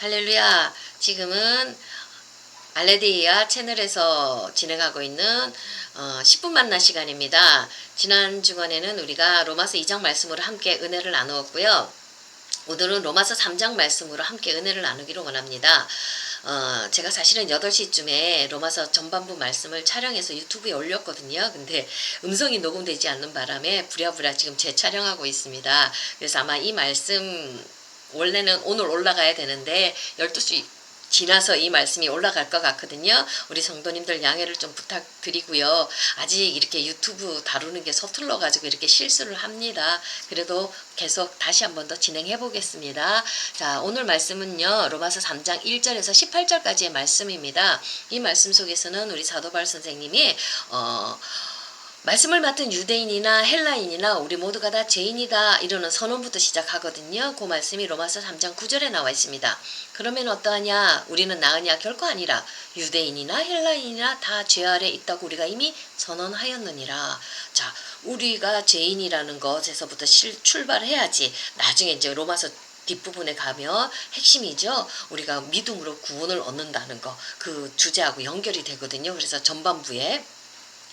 할렐루야. 지금은 알레디아 채널에서 진행하고 있는 10분 만나 시간입니다. 지난 주간에는 우리가 로마서 2장 말씀으로 함께 은혜를 나누었고요. 오늘은 로마서 3장 말씀으로 함께 은혜를 나누기를 원합니다. 제가 사실은 8시쯤에 로마서 전반부 말씀을 촬영해서 유튜브에 올렸거든요. 근데 음성이 녹음되지 않는 바람에 부랴부랴 지금 재촬영하고 있습니다. 그래서 아마 이 말씀 원래는 오늘 올라가야 되는데 12시 지나서 이 말씀이 올라갈 것 같거든요. 우리 성도님들 양해를 좀 부탁드리고요. 아직 이렇게 유튜브 다루는 게 서툴러 가지고 이렇게 실수를 합니다. 그래도 계속 다시 한 번 더 진행해 보겠습니다. 자, 오늘 말씀은요. 로마서 3장 1절에서 18절까지의 말씀입니다. 이 말씀 속에서는 우리 사도바울 선생님이 말씀을 맡은 유대인이나 헬라인이나 우리 모두가 다 죄인이다 이러는 선언부터 시작하거든요. 그 말씀이 로마서 3장 9절에 나와 있습니다. 그러면 어떠하냐? 우리는 나으냐? 결코 아니라 유대인이나 헬라인이나 다 죄 아래 있다고 우리가 이미 선언하였느니라. 자, 우리가 죄인이라는 것에서부터 출발해야지 나중에 이제 로마서 뒷부분에 가면 핵심이죠. 우리가 믿음으로 구원을 얻는다는 거, 그 주제하고 연결이 되거든요. 그래서 전반부에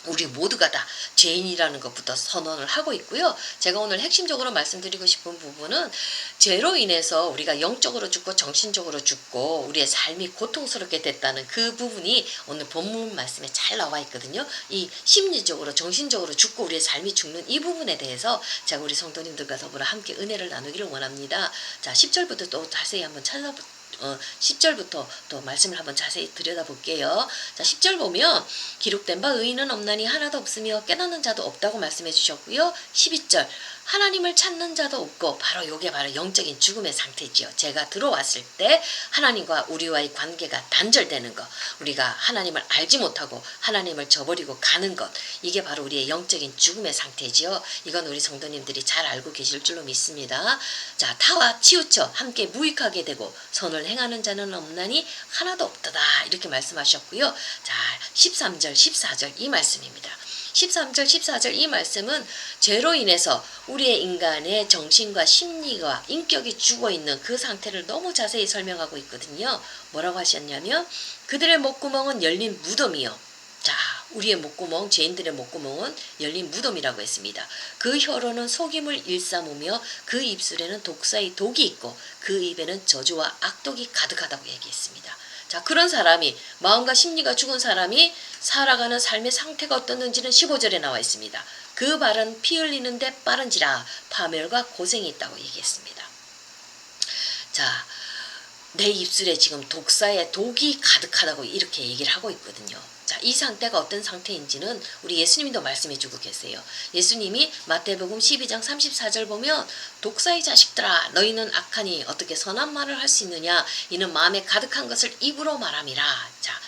우리 모두가 다 죄인이라는 것부터 선언을 하고 있고요. 제가 오늘 핵심적으로 말씀드리고 싶은 부분은 죄로 인해서 우리가 영적으로 죽고 정신적으로 죽고 우리의 삶이 고통스럽게 됐다는 그 부분이 오늘 본문 말씀에 잘 나와 있거든요. 이 심리적으로 정신적으로 죽고 우리의 삶이 죽는 이 부분에 대해서 제가 우리 성도님들과 더불어 함께 은혜를 나누기를 원합니다. 자, 10절부터 또 자세히 한번 10절부터 또 말씀을 한번 자세히 들여다볼게요. 자, 10절 보면 기록된 바 의인은 없나니 하나도 없으며 깨닫는 자도 없다고 말씀해 주셨고요. 12절 하나님을 찾는 자도 없고 바로 요게 바로 영적인 죽음의 상태지요. 제가 들어왔을 때 하나님과 우리와의 관계가 단절되는 것, 우리가 하나님을 알지 못하고 하나님을 저버리고 가는 것, 이게 바로 우리의 영적인 죽음의 상태지요. 이건 우리 성도님들이 잘 알고 계실 줄로 믿습니다. 자, 타와 치우쳐 함께 무익하게 되고 선을 행하는 자는 없나니 하나도 없도다 이렇게 말씀하셨고요. 자, 13절 14절 이 말씀입니다. 13절 14절 이 말씀은 죄로 인해서 우리의 인간의 정신과 심리와 인격이 죽어있는 그 상태를 너무 자세히 설명하고 있거든요. 뭐라고 하셨냐면 그들의 목구멍은 열린 무덤이요. 자, 우리의 목구멍, 죄인들의 목구멍은 열린 무덤이라고 했습니다. 그 혀로는 속임을 일삼으며 그 입술에는 독사의 독이 있고 그 입에는 저주와 악독이 가득하다고 얘기했습니다. 자, 그런 사람이 마음과 심리가 죽은 사람이 살아가는 삶의 상태가 어떻는지는 15절에 나와 있습니다. 그 발은 피 흘리는데 빠른지라 파멸과 고생이 있다고 얘기했습니다. 자, 내 입술에 지금 독사의 독이 가득하다고 이렇게 얘기를 하고 있거든요. 자, 이 상태가 어떤 상태인지는 우리 예수님도 말씀해 주고 계세요. 예수님이 마태복음 12장 34절 보면 독사의 자식들아 너희는 악하니 어떻게 선한 말을 할 수 있느냐 이는 마음에 가득한 것을 입으로 말함이라. 자,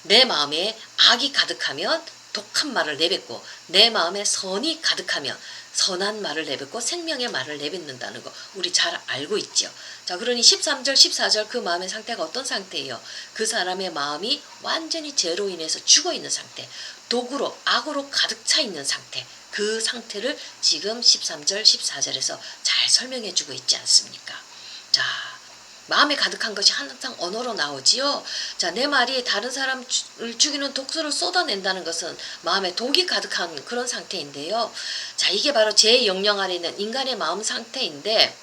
내 마음에 악이 가득하면 독한 말을 내뱉고 내 마음에 선이 가득하면 선한 말을 내뱉고 생명의 말을 내뱉는다는 거 우리 잘 알고 있죠. 자, 그러니 13절 14절 그 마음의 상태가 어떤 상태예요? 그 사람의 마음이 완전히 죄로 인해서 죽어있는 상태, 독으로 악으로 가득 차 있는 상태, 그 상태를 지금 13절 14절에서 잘 설명해 주고 있지 않습니까? 자, 마음에 가득한 것이 항상 언어로 나오지요. 자, 내 말이 다른 사람을 죽이는 독소를 쏟아낸다는 것은 마음에 독이 가득한 그런 상태인데요. 자, 이게 바로 죄의 영향 아래 있는 인간의 마음 상태인데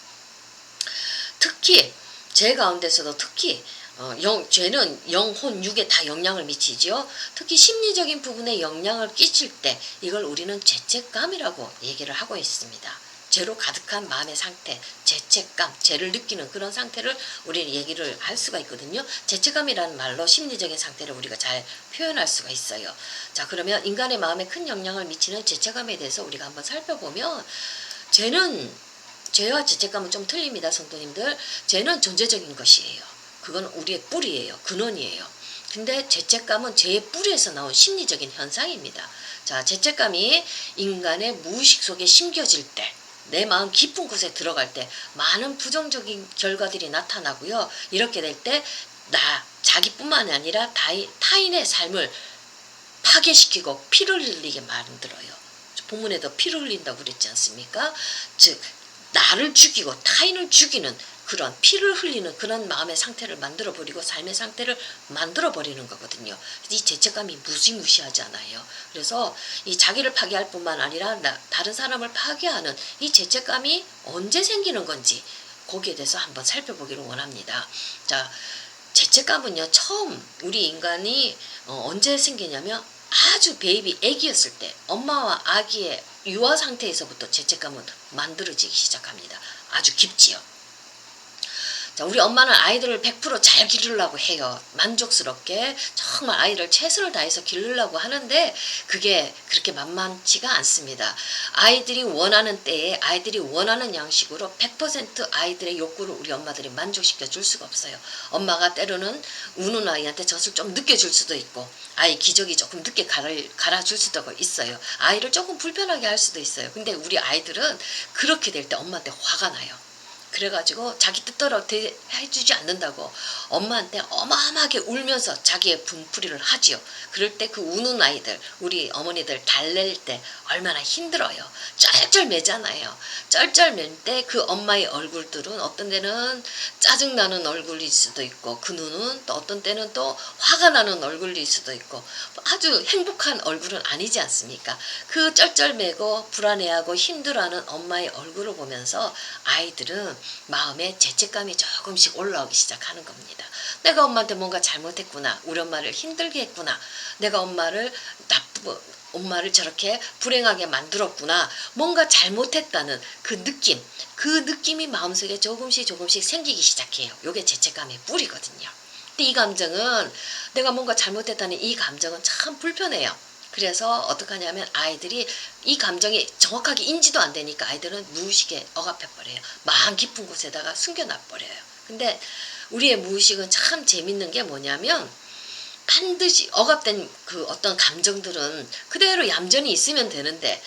특히 죄 가운데서도 특히 죄는 영혼, 육에 다 영향을 미치죠. 특히 심리적인 부분에 영향을 끼칠 때 이걸 우리는 죄책감이라고 얘기를 하고 있습니다. 죄로 가득한 마음의 상태, 죄책감, 죄를 느끼는 그런 상태를 우리는 얘기를 할 수가 있거든요. 죄책감이라는 말로 심리적인 상태를 우리가 잘 표현할 수가 있어요. 자, 그러면 인간의 마음에 큰 영향을 미치는 죄책감에 대해서 우리가 한번 살펴보면 죄와 죄책감은 좀 틀립니다. 성도님들. 죄는 존재적인 것이에요. 그건 우리의 뿌리예요. 근원이에요. 근데 죄책감은 죄의 뿌리에서 나온 심리적인 현상입니다. 자, 죄책감이 인간의 무의식 속에 심겨질 때 내 마음 깊은 곳에 들어갈 때 많은 부정적인 결과들이 나타나고요. 이렇게 될 때 자기뿐만 아니라 타인의 삶을 파괴시키고 피를 흘리게 만들어요. 본문에도 피를 흘린다고 그랬지 않습니까? 즉 나를 죽이고 타인을 죽이는 그런 피를 흘리는 그런 마음의 상태를 만들어버리고 삶의 상태를 만들어버리는 거거든요. 이 죄책감이 무시무시하지 않아요. 그래서 이 자기를 파괴할 뿐만 아니라 다른 사람을 파괴하는 이 죄책감이 언제 생기는 건지 거기에 대해서 한번 살펴보기를 원합니다. 자, 죄책감은요, 처음 우리 인간이 언제 생기냐면 아주 베이비 애기였을 때 엄마와 아기의 유아 상태에서부터 죄책감은 만들어지기 시작합니다. 아주 깊지요. 자, 우리 엄마는 아이들을 100%잘 기르려고 해요. 만족스럽게 정말 아이를 최선을 다해서 기르려고 하는데 그게 그렇게 만만치가 않습니다. 아이들이 원하는 때에 아이들이 원하는 양식으로 100% 아이들의 욕구를 우리 엄마들이 만족시켜 줄 수가 없어요. 엄마가 때로는 우는 아이한테 젖을 좀 늦게 줄 수도 있고 아이 기저귀 조금 늦게 갈아줄 수도 있어요. 아이를 조금 불편하게 할 수도 있어요. 근데 우리 아이들은 그렇게 될 때 엄마한테 화가 나요. 그래가지고 자기 뜻대로 해주지 않는다고 엄마한테 어마어마하게 울면서 자기의 분풀이를 하지요. 그럴 때 그 우는 아이들, 우리 어머니들 달랠 때 얼마나 힘들어요. 쩔쩔매잖아요. 쩔쩔맬 때 그 엄마의 얼굴들은 어떤 때는 짜증나는 얼굴일 수도 있고 그 눈은 또 어떤 때는 또 화가 나는 얼굴일 수도 있고 아주 행복한 얼굴은 아니지 않습니까? 그 쩔쩔매고 불안해하고 힘들어하는 엄마의 얼굴을 보면서 아이들은 마음에 죄책감이 조금씩 올라오기 시작하는 겁니다. 내가 엄마한테 뭔가 잘못했구나. 우리 엄마를 힘들게 했구나. 내가 엄마를 저렇게 불행하게 만들었구나. 뭔가 잘못했다는 그 느낌이 마음속에 조금씩 생기기 시작해요. 이게 죄책감의 뿌리거든요. 근데 이 감정은 내가 뭔가 잘못했다는 이 감정은 참 불편해요. 그래서 어떻게 하냐면 아이들이 이 감정이 정확하게 인지도 안 되니까 아이들은 무의식에 억압해버려요. 마음 깊은 곳에다가 숨겨놔버려요. 근데 우리의 무의식은 참 재밌는 게 뭐냐면 반드시 억압된 그 어떤 감정들은 그대로 얌전히 있으면 되는데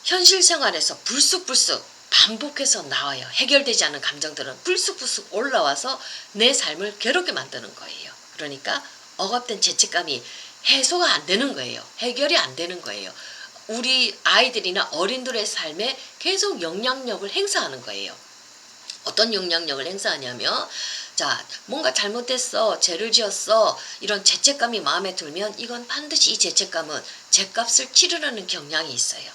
현실 생활에서 불쑥불쑥 반복해서 나와요. 해결되지 않은 감정들은 불쑥불쑥 올라와서 내 삶을 괴롭게 만드는 거예요. 그러니까 억압된 죄책감이 해소가 안 되는 거예요. 해결이 안 되는 거예요. 우리 아이들이나 어린들의 삶에 계속 영향력을 행사하는 거예요. 어떤 영향력을 행사하냐면 자, 뭔가 잘못했어, 죄를 지었어, 이런 죄책감이 마음에 들면 이건 반드시 이 죄책감은 죄값을 치르려는 경향이 있어요.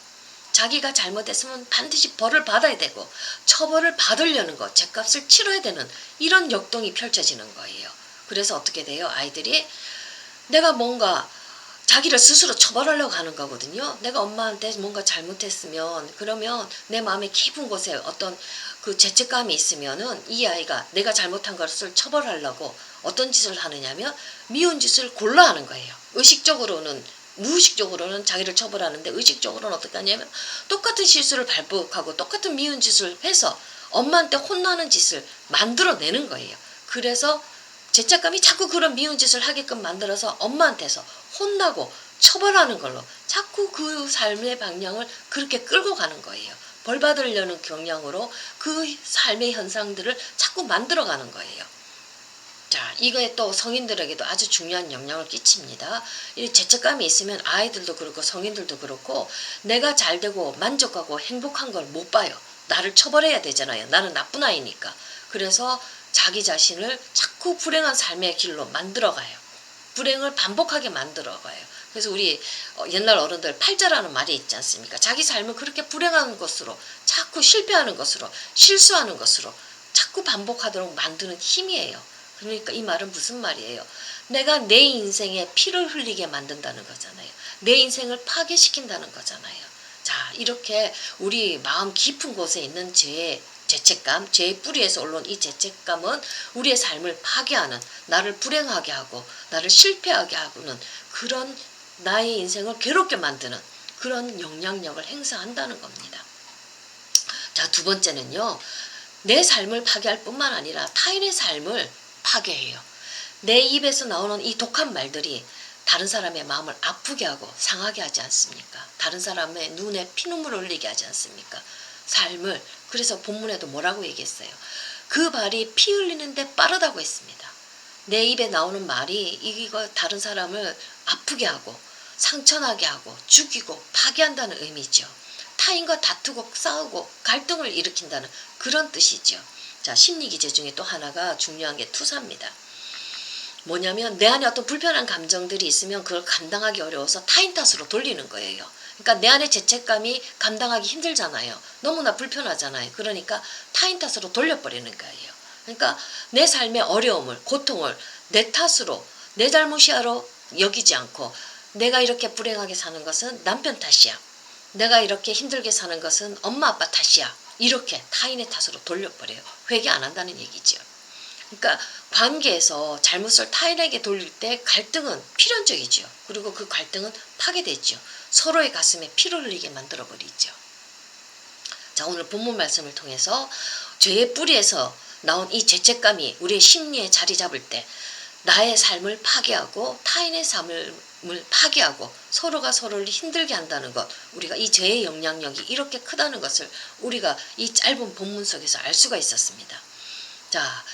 자기가 잘못했으면 반드시 벌을 받아야 되고 처벌을 받으려는 것, 죄값을 치러야 되는 이런 역동이 펼쳐지는 거예요. 그래서 어떻게 돼요? 아이들이 내가 뭔가 자기를 스스로 처벌하려고 하는 거거든요. 내가 엄마한테 뭔가 잘못했으면 그러면 내 마음의 깊은 곳에 어떤 그 죄책감이 있으면은 이 아이가 내가 잘못한 것을 처벌하려고 어떤 짓을 하느냐면 미운 짓을 골라 하는 거예요. 무의식적으로는 자기를 처벌하는데 의식적으로는 어떻게 하냐면 똑같은 실수를 반복하고 똑같은 미운 짓을 해서 엄마한테 혼나는 짓을 만들어내는 거예요. 그래서 죄책감이 자꾸 그런 미운 짓을 하게끔 만들어서 엄마한테서 혼나고 처벌하는 걸로 자꾸 그 삶의 방향을 그렇게 끌고 가는 거예요. 벌 받으려는 경향으로 그 삶의 현상들을 자꾸 만들어가는 거예요. 자, 이거에 또 성인들에게도 아주 중요한 영향을 끼칩니다. 이 죄책감이 있으면 아이들도 그렇고 성인들도 그렇고 내가 잘되고 만족하고 행복한 걸 못 봐요. 나를 처벌해야 되잖아요. 나는 나쁜 아이니까. 그래서 자기 자신을 자꾸 불행한 삶의 길로 만들어가요. 불행을 반복하게 만들어가요. 그래서 우리 옛날 어른들 팔자라는 말이 있지 않습니까? 자기 삶을 그렇게 불행한 것으로 자꾸 실패하는 것으로 실수하는 것으로 자꾸 반복하도록 만드는 힘이에요. 그러니까 이 말은 무슨 말이에요? 내가 내 인생에 피를 흘리게 만든다는 거잖아요. 내 인생을 파괴시킨다는 거잖아요. 자, 이렇게 우리 마음 깊은 곳에 있는 죄책감, 죄의 뿌리에서 올라온 이 죄책감은 우리의 삶을 파괴하는, 나를 불행하게 하고 나를 실패하게 하고는 그런 나의 인생을 괴롭게 만드는 그런 영향력을 행사한다는 겁니다. 자, 두 번째는요. 내 삶을 파괴할 뿐만 아니라 타인의 삶을 파괴해요. 내 입에서 나오는 이 독한 말들이 다른 사람의 마음을 아프게 하고 상하게 하지 않습니까? 다른 사람의 눈에 피눈물을 흘리게 하지 않습니까? 삶을, 그래서 본문에도 뭐라고 얘기했어요? 그 말이 피 흘리는데 빠르다고 했습니다. 내 입에 나오는 말이 이거 다른 사람을 아프게 하고 상처나게 하고 죽이고 파괴한다는 의미죠. 타인과 다투고 싸우고 갈등을 일으킨다는 그런 뜻이죠. 자, 심리기제 중에 또 하나가 중요한 게 투사입니다. 뭐냐면 내 안에 어떤 불편한 감정들이 있으면 그걸 감당하기 어려워서 타인 탓으로 돌리는 거예요. 그러니까 내 안에 죄책감이 감당하기 힘들잖아요. 너무나 불편하잖아요. 그러니까 타인 탓으로 돌려버리는 거예요. 그러니까 내 삶의 어려움을, 고통을 내 탓으로, 내 잘못이야로 여기지 않고 내가 이렇게 불행하게 사는 것은 남편 탓이야. 내가 이렇게 힘들게 사는 것은 엄마 아빠 탓이야. 이렇게 타인의 탓으로 돌려버려요. 회개 안 한다는 얘기죠. 그러니까 관계에서 잘못을 타인에게 돌릴 때 갈등은 필연적이죠. 그리고 그 갈등은 파괴되죠. 서로의 가슴에 피를 흘리게 만들어버리죠. 자, 오늘 본문 말씀을 통해서 죄의 뿌리에서 나온 이 죄책감이 우리의 심리에 자리 잡을 때 나의 삶을 파괴하고 타인의 삶을 파괴하고 서로가 서로를 힘들게 한다는 것, 우리가 이 죄의 영향력이 이렇게 크다는 것을 우리가 이 짧은 본문 속에서 알 수가 있었습니다. 자,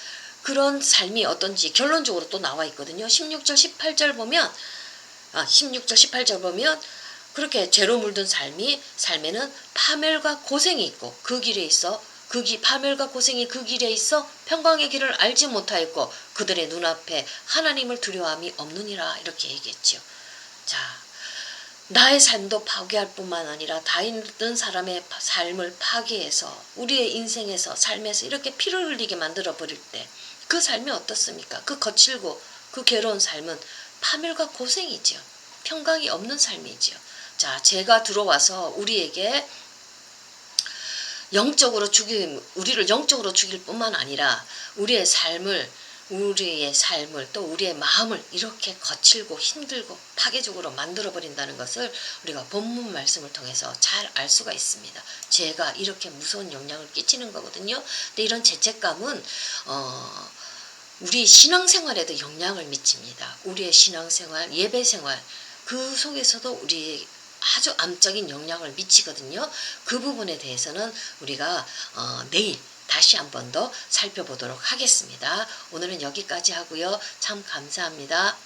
그런 삶이 어떤지 결론적으로 또 나와 있거든요. 16절 18절 보면 16절 18절 보면 그렇게 죄로 물든 삶에는 파멸과 고생이 있고 그 길에 있어 파멸과 고생이 그 길에 있어 평강의 길을 알지 못하였고 그들의 눈앞에 하나님을 두려워함이 없느니라 이렇게 얘기했죠. 자, 나의 삶도 파괴할 뿐만 아니라 다른 사람의 삶을 파괴해서 우리의 인생에서 삶에서 이렇게 피를 흘리게 만들어 버릴 때 그 삶이 어떻습니까? 그 거칠고 그 괴로운 삶은 파멸과 고생이죠. 평강이 없는 삶이죠. 자, 죄가 들어와서 우리에게 우리를 영적으로 죽일 뿐만 아니라 우리의 삶을 또 우리의 마음을 이렇게 거칠고 힘들고 파괴적으로 만들어버린다는 것을 우리가 본문 말씀을 통해서 잘 알 수가 있습니다. 죄가 이렇게 무서운 영향을 끼치는 거거든요. 근데 이런 죄책감은 우리 신앙생활에도 영향을 미칩니다. 우리의 신앙생활, 예배생활 그 속에서도 우리 아주 암적인 영향을 미치거든요. 그 부분에 대해서는 우리가 내일 다시 한 번 더 살펴보도록 하겠습니다. 오늘은 여기까지 하고요. 참 감사합니다.